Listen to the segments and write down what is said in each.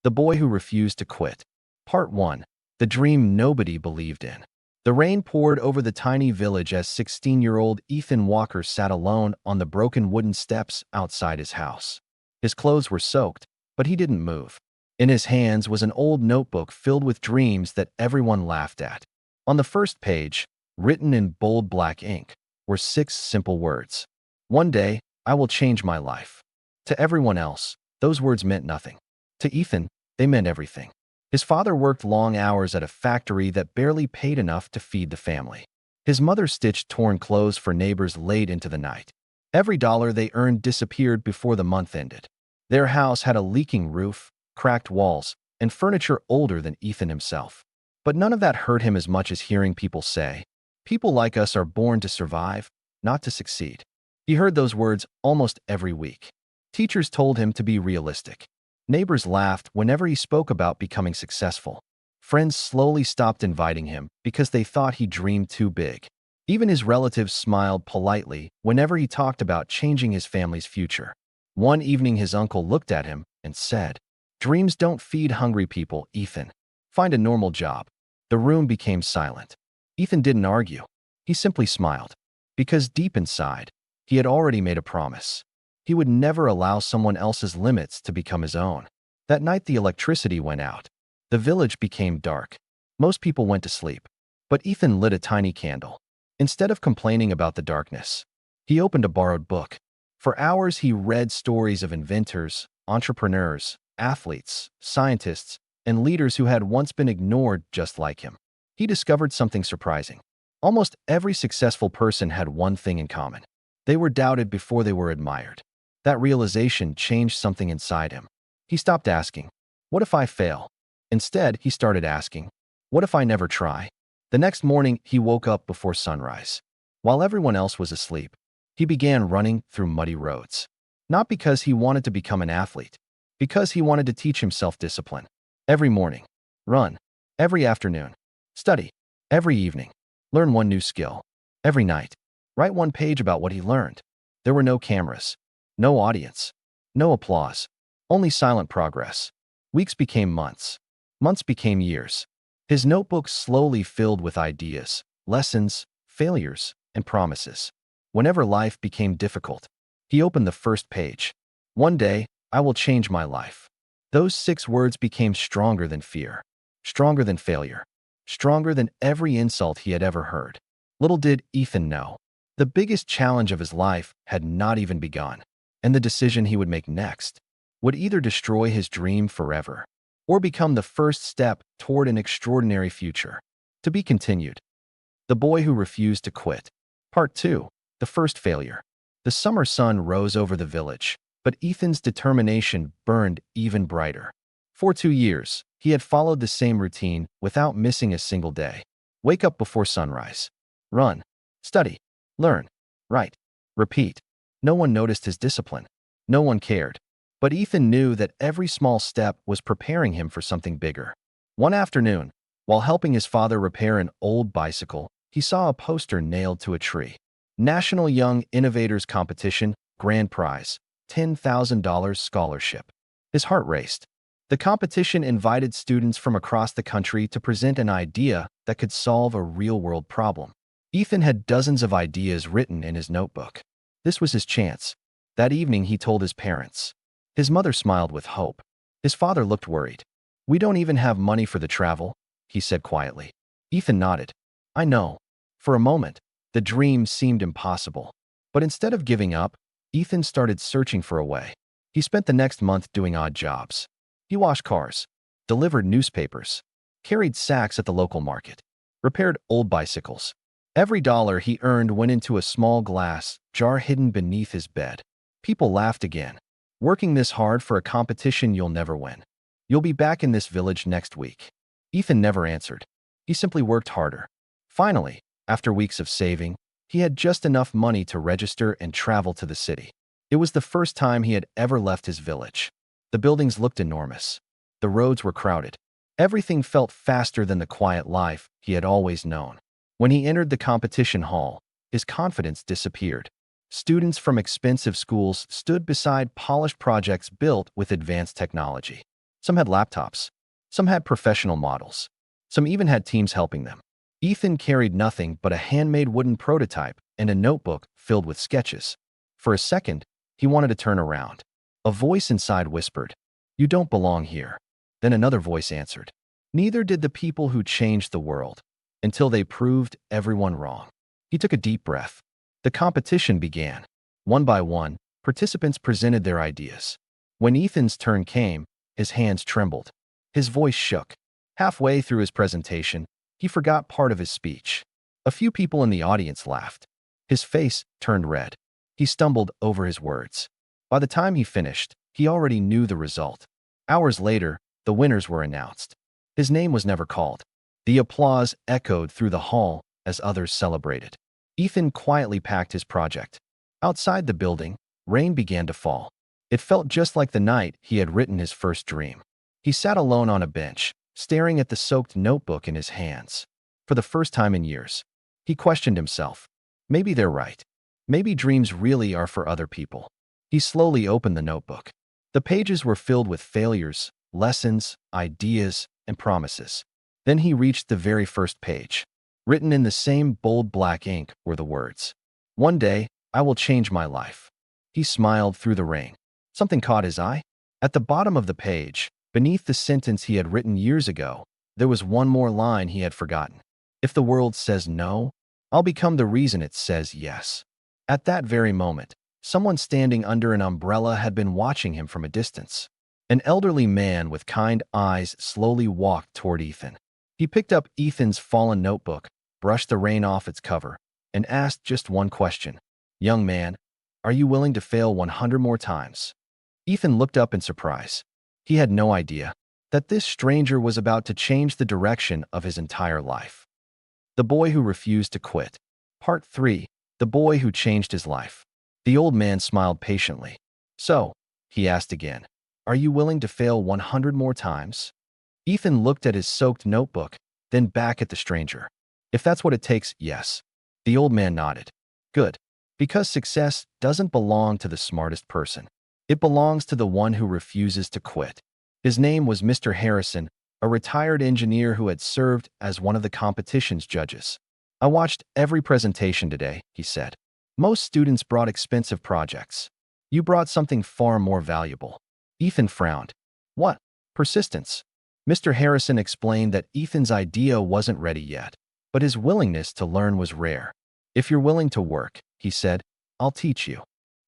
The Boy Who Refused to Quit. Part 1. The Dream Nobody Believed in. The rain poured over the tiny village as 16-year-old Ethan Walker sat alone on the broken wooden steps outside his house. His clothes were soaked, but he didn't move. In his hands was an old notebook filled with dreams that everyone laughed at. On the first page, written in bold black ink, were 6 simple words. One day, I will change my life. To everyone else, those words meant nothing. To Ethan, they meant everything. His father worked long hours at a factory that barely paid enough to feed the family. His mother stitched torn clothes for neighbors late into the night. Every dollar they earned disappeared before the month ended. Their house had a leaking roof, cracked walls, and furniture older than Ethan himself. But none of that hurt him as much as hearing people say, "People like us are born to survive, not to succeed." He heard those words almost every week. Teachers told him to be realistic. Neighbors laughed whenever he spoke about becoming successful. Friends slowly stopped inviting him because they thought he dreamed too big. Even his relatives smiled politely whenever he talked about changing his family's future. One evening his uncle looked at him and said, "Dreams don't feed hungry people, Ethan. Find a normal job." The room became silent. Ethan didn't argue. He simply smiled. Because deep inside, he had already made a promise. He would never allow someone else's limits to become his own. That night the electricity went out. The village became dark. Most people went to sleep. But Ethan lit a tiny candle. Instead of complaining about the darkness, he opened a borrowed book. For hours he read stories of inventors, entrepreneurs, athletes, scientists, and leaders who had once been ignored just like him. He discovered something surprising. Almost every successful person had one thing in common. They were doubted before they were admired. That realization changed something inside him. He stopped asking, "What if I fail?" Instead, he started asking, "What if I never try?" The next morning, he woke up before sunrise. While everyone else was asleep, he began running through muddy roads. Not because he wanted to become an athlete, because he wanted to teach himself discipline. Every morning, run. Every afternoon, study. Every evening, learn one new skill. Every night, write one page about what he learned. There were no cameras. No audience. No applause. Only silent progress. Weeks became months. Months became years. His notebook slowly filled with ideas, lessons, failures, and promises. Whenever life became difficult, he opened the first page. One day, I will change my life. Those 6 words became stronger than fear, stronger than failure, stronger than every insult he had ever heard. Little did Ethan know, the biggest challenge of his life had not even begun. And the decision he would make next would either destroy his dream forever or become the first step toward an extraordinary future. To be continued. The Boy Who Refused to Quit. Part 2. The First Failure. The summer sun rose over the village, but Ethan's determination burned even brighter. For 2 years, he had followed the same routine without missing a single day. Wake up before sunrise. Run. Study. Learn. Write. Repeat. No one noticed his discipline. No one cared. But Ethan knew that every small step was preparing him for something bigger. One afternoon, while helping his father repair an old bicycle, he saw a poster nailed to a tree. National Young Innovators Competition, Grand Prize, $10,000 scholarship. His heart raced. The competition invited students from across the country to present an idea that could solve a real-world problem. Ethan had dozens of ideas written in his notebook. This was his chance. That evening, he told his parents. His mother smiled with hope. His father looked worried. "We don't even have money for the travel," he said quietly. Ethan nodded. "I know." For a moment, the dream seemed impossible. But instead of giving up, Ethan started searching for a way. He spent the next month doing odd jobs. He washed cars, delivered newspapers, carried sacks at the local market, repaired old bicycles. Every dollar he earned went into a small glass jar hidden beneath his bed. People laughed again. "Working this hard for a competition you'll never win. You'll be back in this village next week." Ethan never answered. He simply worked harder. Finally, after weeks of saving, he had just enough money to register and travel to the city. It was the first time he had ever left his village. The buildings looked enormous. The roads were crowded. Everything felt faster than the quiet life he had always known. When he entered the competition hall, his confidence disappeared. Students from expensive schools stood beside polished projects built with advanced technology. Some had laptops. Some had professional models. Some even had teams helping them. Ethan carried nothing but a handmade wooden prototype and a notebook filled with sketches. For a second, he wanted to turn around. A voice inside whispered, "You don't belong here." Then another voice answered, "Neither did the people who changed the world, until they proved everyone wrong." He took a deep breath. The competition began. One by one, participants presented their ideas. When Ethan's turn came, his hands trembled. His voice shook. Halfway through his presentation, he forgot part of his speech. A few people in the audience laughed. His face turned red. He stumbled over his words. By the time he finished, he already knew the result. Hours later, the winners were announced. His name was never called. The applause echoed through the hall as others celebrated. Ethan quietly packed his project. Outside the building, rain began to fall. It felt just like the night he had written his first dream. He sat alone on a bench, staring at the soaked notebook in his hands. For the first time in years, he questioned himself. Maybe they're right. Maybe dreams really are for other people. He slowly opened the notebook. The pages were filled with failures, lessons, ideas, and promises. Then he reached the very first page. Written in the same bold black ink were the words, "One day, I will change my life." He smiled through the rain. Something caught his eye. At the bottom of the page, beneath the sentence he had written years ago, there was one more line he had forgotten. "If the world says no, I'll become the reason it says yes." At that very moment, someone standing under an umbrella had been watching him from a distance. An elderly man with kind eyes slowly walked toward Ethan. He picked up Ethan's fallen notebook, brushed the rain off its cover, and asked just one question. "Young man, are you willing to fail 100 more times?" Ethan looked up in surprise. He had no idea that this stranger was about to change the direction of his entire life. The Boy Who Refused to Quit. Part 3. The Boy Who Changed His Life. The old man smiled patiently. "So," he asked again, "are you willing to fail 100 more times?" Ethan looked at his soaked notebook, then back at the stranger. "If that's what it takes, yes." The old man nodded. "Good. Because success doesn't belong to the smartest person. It belongs to the one who refuses to quit." His name was Mr. Harrison, a retired engineer who had served as one of the competition's judges. "I watched every presentation today," he said. "Most students brought expensive projects. You brought something far more valuable." Ethan frowned. "What?" "Persistence." Mr. Harrison explained that Ethan's idea wasn't ready yet, but his willingness to learn was rare. "If you're willing to work," he said, "I'll teach you."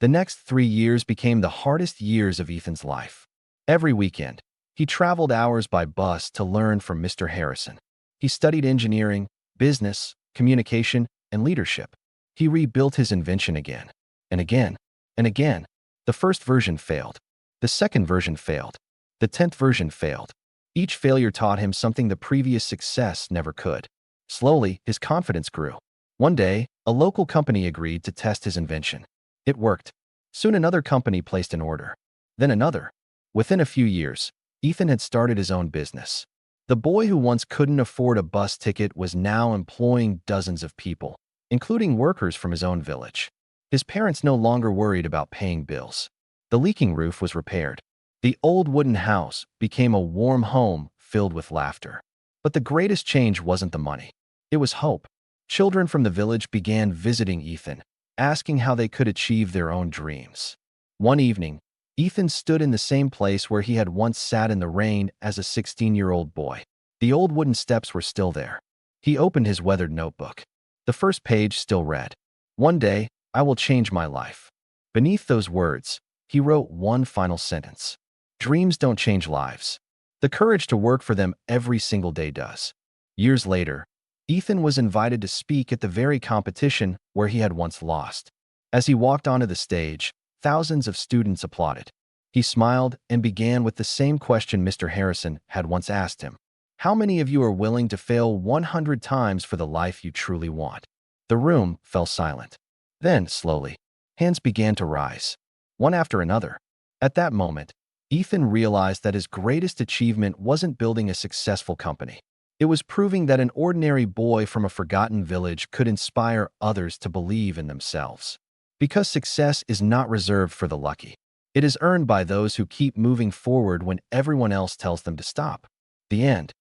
The next 3 years became the hardest years of Ethan's life. Every weekend, he traveled hours by bus to learn from Mr. Harrison. He studied engineering, business, communication, and leadership. He rebuilt his invention again, and again, and again. The first version failed. The second version failed. The 10th version failed. Each failure taught him something the previous success never could. Slowly, his confidence grew. One day, a local company agreed to test his invention. It worked. Soon another company placed an order. Then another. Within a few years, Ethan had started his own business. The boy who once couldn't afford a bus ticket was now employing dozens of people, including workers from his own village. His parents no longer worried about paying bills. The leaking roof was repaired. The old wooden house became a warm home filled with laughter. But the greatest change wasn't the money. It was hope. Children from the village began visiting Ethan, asking how they could achieve their own dreams. One evening, Ethan stood in the same place where he had once sat in the rain as a 16-year-old boy. The old wooden steps were still there. He opened his weathered notebook. The first page still read, "One day, I will change my life." Beneath those words, he wrote one final sentence. "Dreams don't change lives. The courage to work for them every single day does." Years later, Ethan was invited to speak at the very competition where he had once lost. As he walked onto the stage, thousands of students applauded. He smiled and began with the same question Mr. Harrison had once asked him. "How many of you are willing to fail 100 times for the life you truly want?" The room fell silent. Then, slowly, hands began to rise, one after another. At that moment, Ethan realized that his greatest achievement wasn't building a successful company. It was proving that an ordinary boy from a forgotten village could inspire others to believe in themselves. Because success is not reserved for the lucky. It is earned by those who keep moving forward when everyone else tells them to stop. The end.